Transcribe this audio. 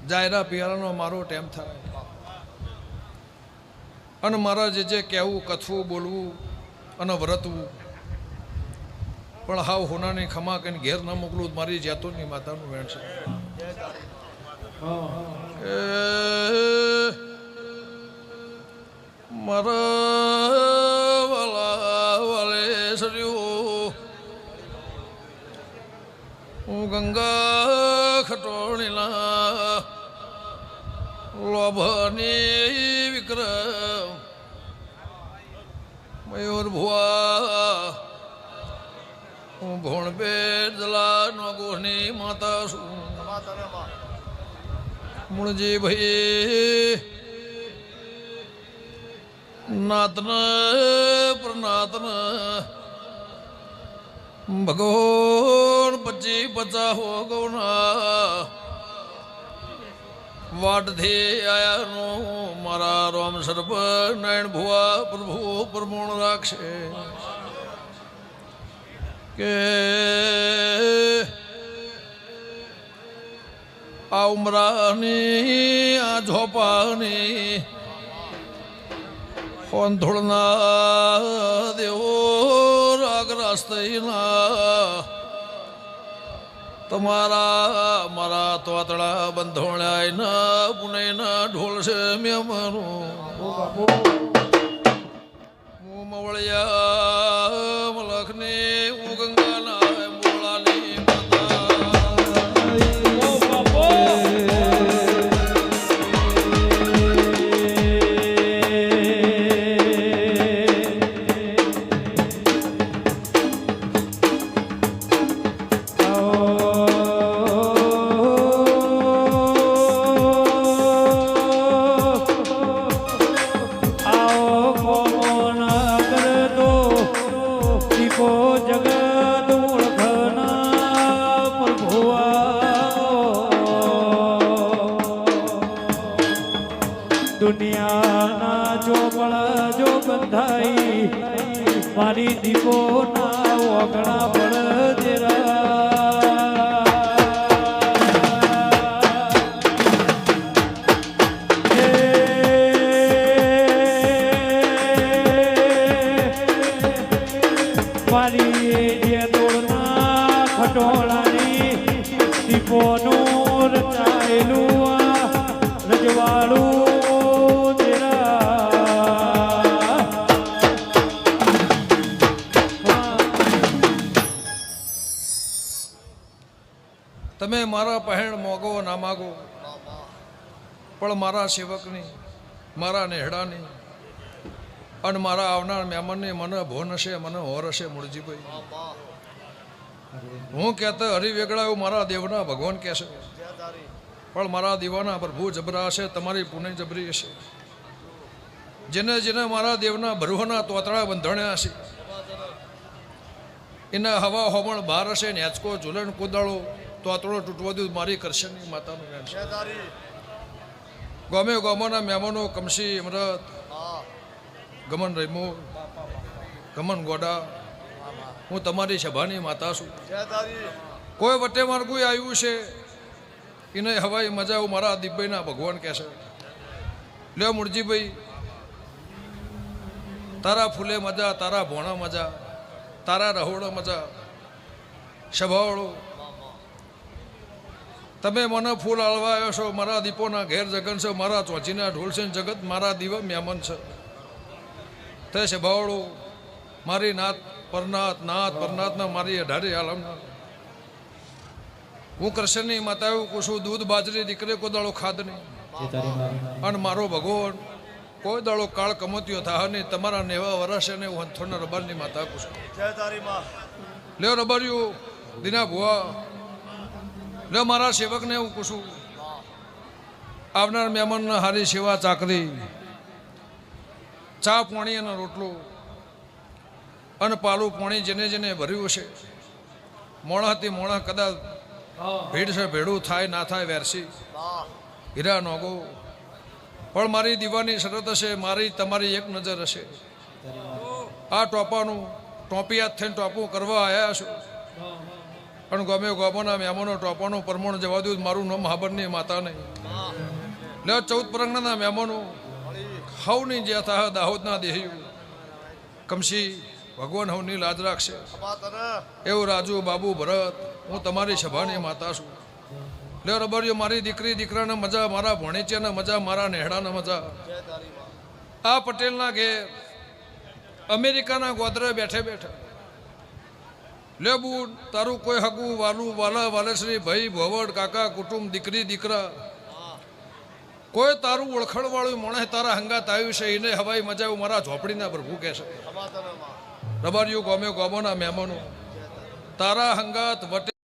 જાયરા પિયારાનો મારો ટેમ થાય અને મારા જે કહેવું કથવું બોલવું અને વ્રતવું પણ હાવ હોનાની ખમા કહીને ઘેર ન મોકલું મારી જેતોની માતાનું વેણ છે. મારા વાલા વાલે સર્યું હું ગંગા ખટોણીલા લોભની વિક્રમ મયુર ભુવા હું ભોણ બે દલા નગોની માતા છું. મુળજી ભાઈ નાતન પ્રનાતન ભગવાન 25-50 હો ગૌના વાટથી આયાનો મારા રામ સર્પ નારાયણ ભુવા પ્રભુ પ્રમોણ રાખશે કે આ ઉમરાની આ ઝોપાની હોંધોળના દેવો રાગ રાસ્તઈના તમારા મારા તોતળા બંધોળ્યા પુણેના ઢોલ છે મેમનું હું મવળિયા મલખની હું ગંગાના મોળાની દુનિયાના ચોપળ જો બંધાઈ મારી દીપો ના ઓગણા પડજેરા મારી જે દોડના ખટોળાની દીપોનું રચાયેલું રજવાડું તમે મારા પહેણ મોગો ના માગો પણ મારા સેવકની મારા નેહડાની અને મારા આવનાર મહેમાનની મને ભોન હશે મને હોર હશે. મૂળજીભાઈ હું કહેતો હરિવેગળા એવું મારા દેવના ભગવાન કહેશે પણ મારા દીવાના પ્રભુ જબરા હશે તમારી પુણે જબરી હશે. જેને જેને મારા દેવના ભરવાના તોતળા બંધણ્યા હશે એના હવા હોમણ બહાર હશે ને હેચકો ઝૂલણ કુદાળો તોતળો તૂટવા દઉં મારી કરશનની માતાનું વેણ છે. ગમે ગોમોના મહેમાનો કમસી અમરત ગમન રેમો ગમન ગોડા હું તમારી સભાની માતા છું. કોઈ વટે માર્ગું આવ્યું છે એને હવાઈ મજા હું મારા દીપભાઈના ભગવાન કહેશે. લ્યો મૂળજીભાઈ તારા ફૂલે મજા તારા ભોણા મજા તારા રહોડો મજા સભાવાળો તમે મને ફૂલ આળવા આવ્યો છો. મારા દીપોના ઘેર જગન છે મારા ચોચીના ઢોલ છે જગત મારા દીવા મહેમાન છે. તે સભાવાળો મારી નાત પરનાથના મારી 18 આલમના હું કૃષ્ણની માતા એવું કુશું દૂધ બાજરી દીકરે કોઈ દાડો ખાદ નહીં અને મારો ભગવાન કોઈ દાડો કાળ કમોતીઓ થાય નહીં. તમારા નેવા વરસ ને હું હંથોડના રબારની માતા કુશું. લ્યો રબાર્યું દીના ભુવા લ્યો મારા સેવકને હું કુશું આવનાર મહેમાનના હારી સેવા ચાકરી ચા પાણી અને રોટલો અને પાલું પાણી જેને જેને ભર્યું છે મોણાથી મોણા કદાચ ભીડ છે ભેડું થાય ના થાય વેરસી હીરા નોગો પણ મારી દીવાની શરત હશે મારી તમારી એક નજર હશે. આ ટોપાનું ટોપિયાત થઈને ટોપું કરવા આવ્યા છો અને ગમે ગોમોના મહેમાનો ટોપાનો પરમણ જવા દઉં મારું નામ હાબરની માતા નહીં લે 14 પરંગણાના મહેમાનો હવની જે થા દાહોદના દેહ્યું કમશી ભગવાન હવની લાજ રાખશે એવું રાજુ બાબુ ભરત હું તમારી સભાની માતા છું લે રબરિયો મારી દીકરી દીકરાને મજા મારા ભણીચેને મજા મારા નેહડાને મજા આ પટેલના ઘેર અમેરિકાના ગોદરે બેઠે બેઠા લે બુન તારું કોઈ હગું વાલું વાલા વાલેશ્રી ભાઈ ભવડ કાકા કુટુંબ દીકરી દીકરા કોઈ તારું ઓળખણવાળું મોણે તારા હંગાત આવ્યું છે એને હવાઈ મજા એવું મારા ઝોપડીના પ્રભુ કહે છે રબારીઓ ગોમે ગોમોના મહેમાનો તારા હંગાત વટે